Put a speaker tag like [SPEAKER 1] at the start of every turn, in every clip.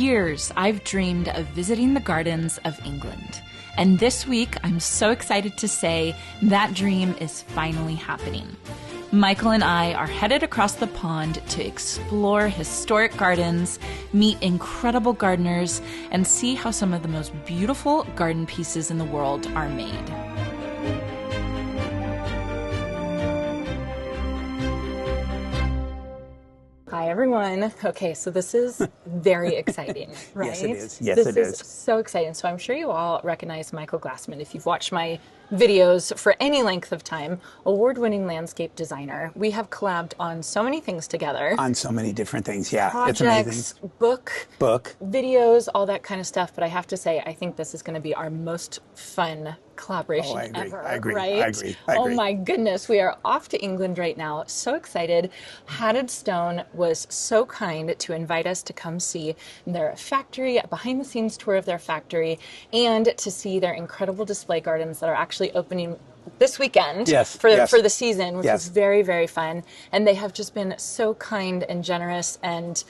[SPEAKER 1] years, I've dreamed of visiting the gardens of England. And this week, I'm so excited to say that dream is finally happening. Michael and I are headed across the pond to explore historic gardens, meet incredible gardeners, and see how some of the most beautiful garden pieces in the world are made. Hi, everyone. Okay, so this is very exciting, right?
[SPEAKER 2] Yes, it is. Yes,
[SPEAKER 1] this
[SPEAKER 2] it is.
[SPEAKER 1] So exciting. So I'm sure you all recognize Michael Glassman if you've watched my videos for any length of time. Award-winning landscape designer. We have collabed on so many things together.
[SPEAKER 2] On so many different things, yeah.
[SPEAKER 1] Projects,
[SPEAKER 2] it's amazing.
[SPEAKER 1] Book, videos, all that kind of stuff. But I have to say, I think this is going to be our most fun collaboration ever.
[SPEAKER 2] I agree.
[SPEAKER 1] Right?
[SPEAKER 2] I agree.
[SPEAKER 1] Oh my goodness, we are off to England right now. So excited. Hatted Stone was so kind to invite us to come see their factory, a behind-the-scenes tour of their factory, and to see their incredible display gardens that are actually opening this weekend for the season, which is very, very fun. And they have just been so kind and generous and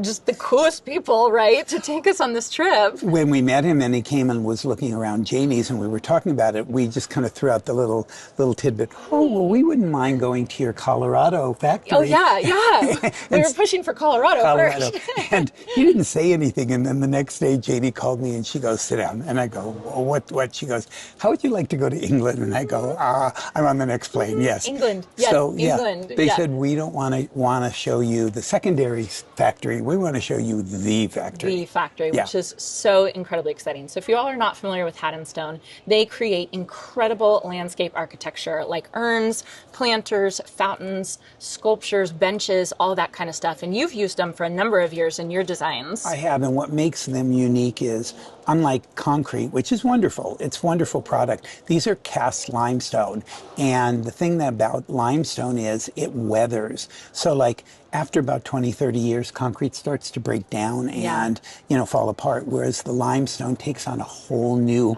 [SPEAKER 1] just the coolest people, right, to take us on this trip.
[SPEAKER 2] When we met him and he came and was looking around Janie's and we were talking about it, we just kind of threw out the little tidbit, oh, well, we wouldn't mind going to your Colorado factory.
[SPEAKER 1] Oh, yeah. We were pushing for Colorado first.
[SPEAKER 2] And he didn't say anything. And then the next day, Janie called me and she goes, sit down. And I go, well, what? She goes, how would you like to go to England? And I go, I'm on the next plane, yes.
[SPEAKER 1] England, yes, so, England.
[SPEAKER 2] They said, we don't want to show you the secondary factory. We want to show you the factory.
[SPEAKER 1] The factory, which is so incredibly exciting. So if you all are not familiar with Hatted Stone, they create incredible landscape architecture like urns, planters, fountains, sculptures, benches, all that kind of stuff. And you've used them for a number of years in your designs.
[SPEAKER 2] I have, and what makes them unique is, unlike concrete, which is wonderful, it's a wonderful product, these are cast limestone. And the thing about limestone is it weathers. So like after about 20, 30 years, concrete starts to break down and, fall apart, whereas the limestone takes on a whole new,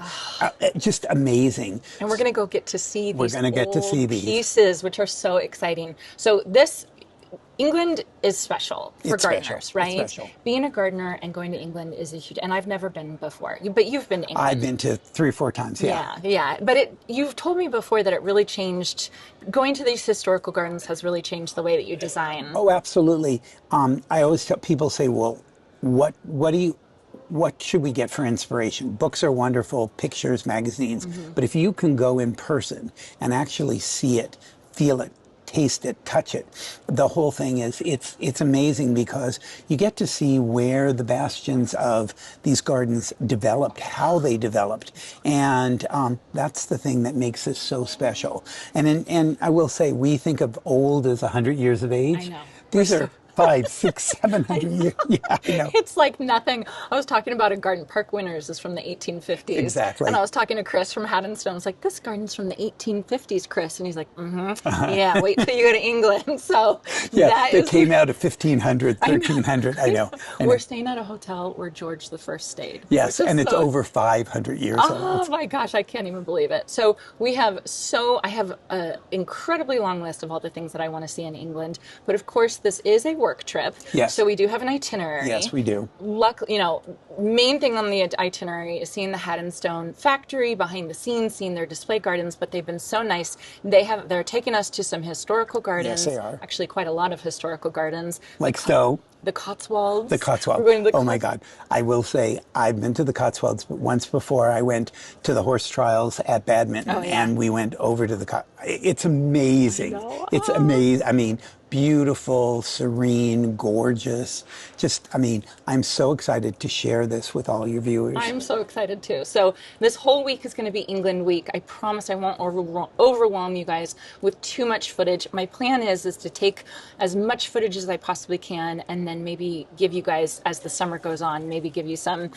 [SPEAKER 2] just amazing.
[SPEAKER 1] And we're going to go get to see these
[SPEAKER 2] these
[SPEAKER 1] pieces, which are so exciting. So England is special for gardeners, right?
[SPEAKER 2] It's special.
[SPEAKER 1] Being a gardener and going to England is a huge, and I've never been before, but you've been to England.
[SPEAKER 2] I've been to 3 or 4 times,
[SPEAKER 1] Yeah. But you've told me before that it really changed, going to these historical gardens has really changed the way that you design.
[SPEAKER 2] Oh, absolutely. I always tell people, say, well, what should we get for inspiration? Books are wonderful, pictures, magazines, but if you can go in person and actually see it, feel it, taste it, touch it. The whole thing is, it's amazing because you get to see where the bastions of these gardens developed, how they developed. And that's the thing that makes this so special. And I will say, we think of old as 100 years of age.
[SPEAKER 1] I know.
[SPEAKER 2] These are 500, 600, 700 years. Yeah, I know.
[SPEAKER 1] It's like nothing. I was talking about a garden. Park Winners is from the 1850s.
[SPEAKER 2] Exactly.
[SPEAKER 1] And I was talking to Chris from Hatted Stone. I was like, this garden's from the 1850s, Chris. And he's like, yeah, wait till you go to England. So
[SPEAKER 2] that came out of 1500, 1300. I know.
[SPEAKER 1] We're staying at a hotel where George I stayed.
[SPEAKER 2] Yes, and it's over 500 years old.
[SPEAKER 1] Oh my gosh, I can't even believe it. So I have an incredibly long list of all the things that I want to see in England. But of course, this is a work trip.
[SPEAKER 2] Yes.
[SPEAKER 1] So we do have an itinerary.
[SPEAKER 2] Yes, we do.
[SPEAKER 1] Luckily, main thing on the itinerary is seeing the Hatted Stone factory behind the scenes, seeing their display gardens, but they've been so nice. They're taking us to some historical gardens.
[SPEAKER 2] Yes, they are.
[SPEAKER 1] Actually, quite a lot of historical gardens.
[SPEAKER 2] Like Stowe.
[SPEAKER 1] The Cotswolds.
[SPEAKER 2] The Cotswolds.
[SPEAKER 1] We're going to the
[SPEAKER 2] my God. I will say, I've been to the Cotswolds, but once before I went to the horse trials at Badminton, and we went over to the Cotswolds. It's amazing. It's amazing. I mean, beautiful, serene, gorgeous. I'm so excited to share this with all your viewers.
[SPEAKER 1] I'm so excited too. So this whole week is going to be England week. I promise I won't overwhelm you guys with too much footage. My plan is to take as much footage as I possibly can, and then maybe give you guys, as the summer goes on, maybe give you some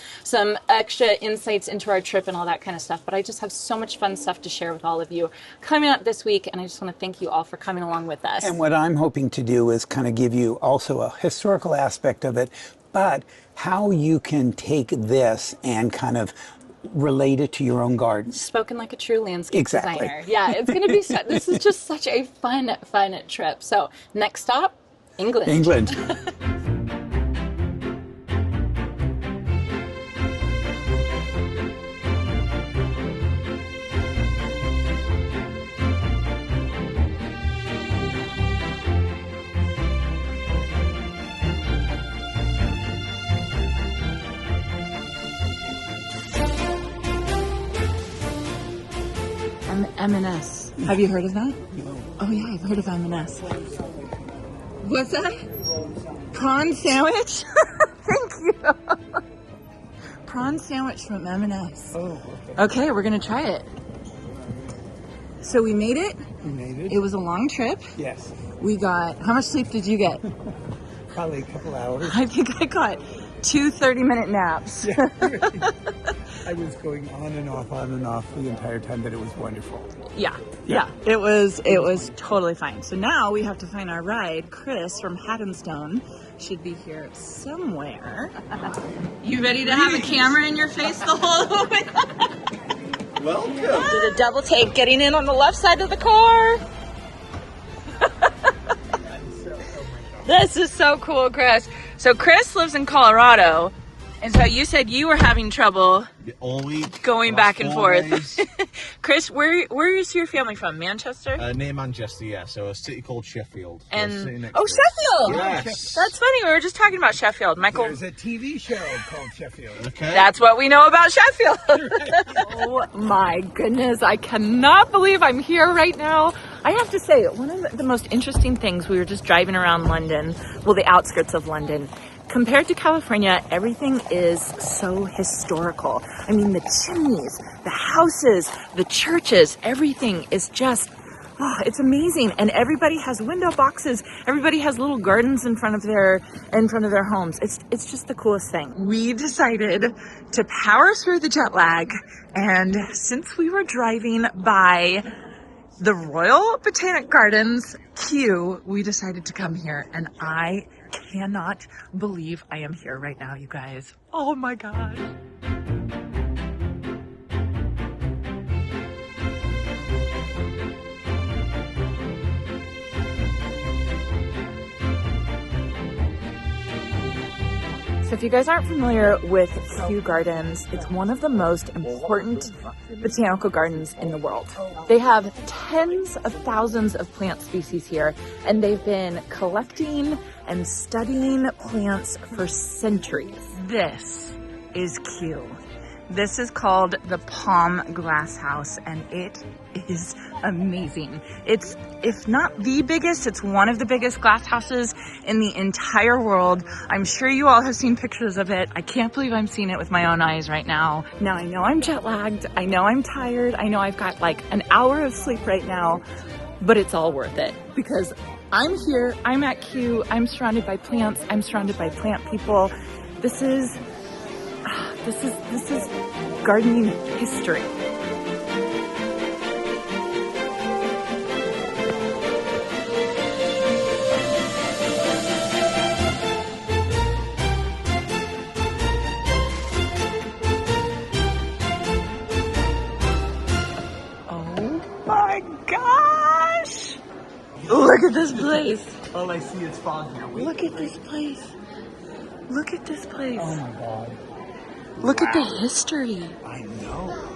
[SPEAKER 1] extra insights into our trip and all that kind of stuff. But I just have so much fun stuff to share with all of you coming up this week, and I just want to thank you all for coming along with us.
[SPEAKER 2] And what I'm hoping to do is kind of give you also a historical aspect of it, but how you can take this and kind of relate it to your own garden.
[SPEAKER 1] Spoken like a true landscape
[SPEAKER 2] Exactly.
[SPEAKER 1] designer. Yeah, it's going to be, this is just such a fun trip. So next stop, England.
[SPEAKER 2] England.
[SPEAKER 1] M&S. Have you heard of that?
[SPEAKER 2] No.
[SPEAKER 1] Oh yeah, I've heard of M&S. What's that? Prawn sandwich? Thank you. Prawn sandwich from M&S.
[SPEAKER 2] Oh,
[SPEAKER 1] Okay, we're gonna try it. So we made it.
[SPEAKER 2] we made it.
[SPEAKER 1] It was a long trip.
[SPEAKER 2] Yes.
[SPEAKER 1] We got, how much sleep did you get?
[SPEAKER 2] Probably a couple hours.
[SPEAKER 1] I think I got 2 30-minute naps.
[SPEAKER 2] Yeah. I was going on and off the entire time, but it was wonderful.
[SPEAKER 1] Yeah. It was totally fine. So now we have to find our ride. Chris from Haddonstone should be here somewhere. You ready to have a camera in your face the whole way?
[SPEAKER 3] Welcome.
[SPEAKER 1] Did a double take getting in on the left side of the car. This is so cool, Chris. So Chris lives in Colorado, and so you said you were having trouble
[SPEAKER 3] All week.
[SPEAKER 1] going back and forth.
[SPEAKER 3] Days.
[SPEAKER 1] Chris, where is your family from? Manchester?
[SPEAKER 3] Near Manchester, yeah. So a city called Sheffield. So
[SPEAKER 1] And
[SPEAKER 3] sitting next
[SPEAKER 1] oh,
[SPEAKER 3] to us.
[SPEAKER 1] Sheffield!
[SPEAKER 3] Yes.
[SPEAKER 1] That's funny. We were just talking about Sheffield. Michael,
[SPEAKER 2] There's a TV show called Sheffield.
[SPEAKER 3] Okay.
[SPEAKER 1] that's what we know about Sheffield. Oh my goodness. I cannot believe I'm here right now. I have to say, one of the most interesting things, we were just driving around London, well, the outskirts of London. Compared to California, everything is so historical. I mean, the chimneys, the houses, the churches, everything is just, it's amazing. And everybody has window boxes. Everybody has little gardens in front of their homes. It's just the coolest thing. We decided to power through the jet lag. And since we were driving by the Royal Botanic Gardens, Kew, we decided to come here, and I cannot believe I am here right now, you guys. Oh my God. So if you guys aren't familiar with Kew Gardens, it's one of the most important botanical gardens in the world. They have tens of thousands of plant species here, and they've been collecting and studying plants for centuries. This is Kew. This is called the Palm Glass House, and it is amazing. It's, if not the biggest, it's one of the biggest glass houses in the entire world. I'm sure you all have seen pictures of it. I can't believe I'm seeing it with my own eyes right now. Now, I know I'm jet lagged. I know I'm tired. I know I've got like an hour of sleep right now, but it's all worth it because I'm here. I'm at Kew. I'm surrounded by plants. I'm surrounded by plant people. This is gardening history. Oh my gosh! Look at this place.
[SPEAKER 2] All I see is fog now.
[SPEAKER 1] Look at this place. Look at this place.
[SPEAKER 2] Oh my God.
[SPEAKER 1] Look at the history.
[SPEAKER 2] I know.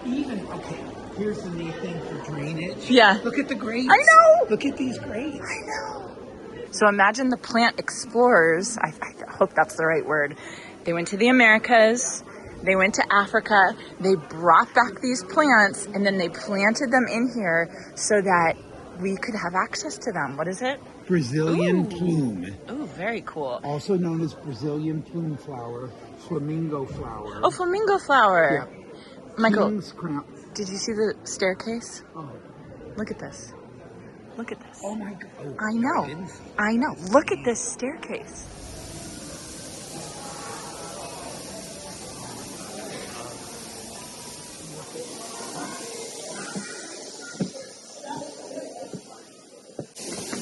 [SPEAKER 2] Even, okay, here's the neat thing for drainage.
[SPEAKER 1] Yeah.
[SPEAKER 2] Look at the grates.
[SPEAKER 1] I know.
[SPEAKER 2] Look at these grates.
[SPEAKER 1] I know. So imagine the plant explorers. I hope that's the right word. They went to the Americas. They went to Africa. They brought back these plants and then they planted them in here so that we could have access to them. What is it?
[SPEAKER 2] Brazilian
[SPEAKER 1] Ooh.
[SPEAKER 2] plume.
[SPEAKER 1] Oh, very cool.
[SPEAKER 2] Also known as Brazilian plume flower, flamingo flower.
[SPEAKER 1] Oh, flamingo flower.
[SPEAKER 2] Yeah.
[SPEAKER 1] Michael,
[SPEAKER 2] King's crown.
[SPEAKER 1] did you see the staircase?
[SPEAKER 2] Oh.
[SPEAKER 1] Look at this. Look at this.
[SPEAKER 2] Oh my God. Oh,
[SPEAKER 1] I know.
[SPEAKER 2] gardens.
[SPEAKER 1] I know. Look at this staircase.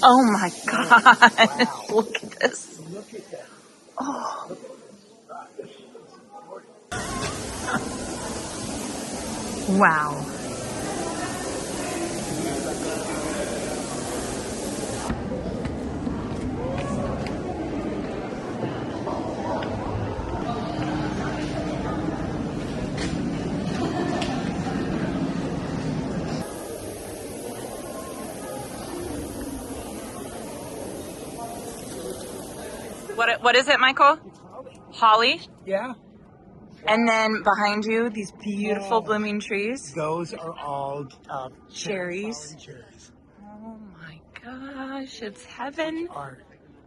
[SPEAKER 1] Oh my God.
[SPEAKER 2] Wow.
[SPEAKER 1] Look at this.
[SPEAKER 2] Look at that.
[SPEAKER 1] Oh. Wow. What is it, Michael?
[SPEAKER 2] It's holly.
[SPEAKER 1] Holly?
[SPEAKER 2] Yeah.
[SPEAKER 1] And then behind you, these beautiful blooming trees.
[SPEAKER 2] Those are all
[SPEAKER 1] Cherries.
[SPEAKER 2] Cherries.
[SPEAKER 1] Oh my gosh, it's heaven.
[SPEAKER 2] Are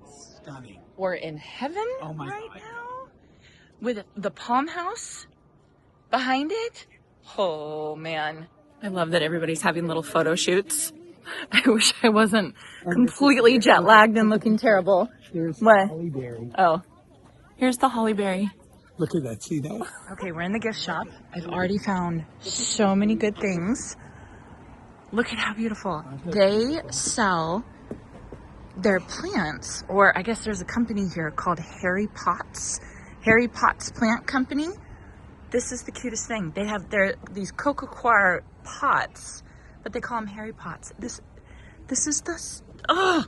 [SPEAKER 2] stunning.
[SPEAKER 1] We're in heaven
[SPEAKER 2] Oh my
[SPEAKER 1] right
[SPEAKER 2] God.
[SPEAKER 1] now with the palm house behind it. Oh man. I love that everybody's having little photo shoots. I wish I wasn't completely jet lagged and looking terrible.
[SPEAKER 2] Here's
[SPEAKER 1] What?
[SPEAKER 2] Hollyberry.
[SPEAKER 1] Oh, here's the hollyberry.
[SPEAKER 2] Look at that. See that?
[SPEAKER 1] Okay, we're in the gift shop. I've already found so many good things. Look at how beautiful. They sell their plants, or I guess there's a company here called Harry Potts Plant Company. This is the cutest thing. They have these cocoa pots, but they call them Harry Potts. This is the, oh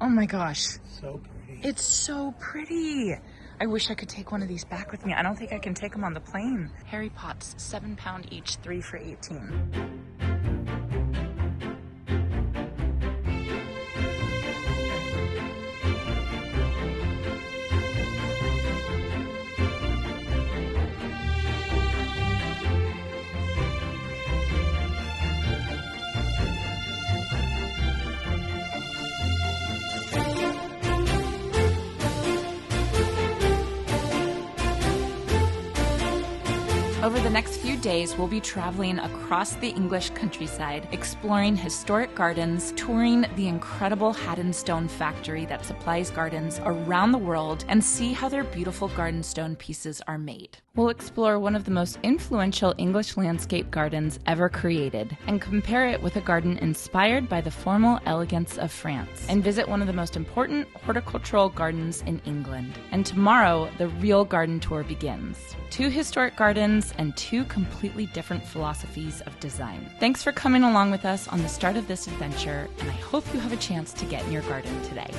[SPEAKER 1] my gosh.
[SPEAKER 2] So pretty.
[SPEAKER 1] It's so pretty. I wish I could take one of these back with me. I don't think I can take them on the plane. Harry Potts, £7 each, 3 for $18. Over the next few days, we'll be traveling across the English countryside, exploring historic gardens, touring the incredible Haddon Stone factory that supplies gardens around the world, and see how their beautiful garden stone pieces are made. We'll explore one of the most influential English landscape gardens ever created, and compare it with a garden inspired by the formal elegance of France, and visit one of the most important horticultural gardens in England. And tomorrow, the real garden tour begins. 2 historic gardens and 2 completely different philosophies of design. Thanks for coming along with us on the start of this adventure, and I hope you have a chance to get in your garden today.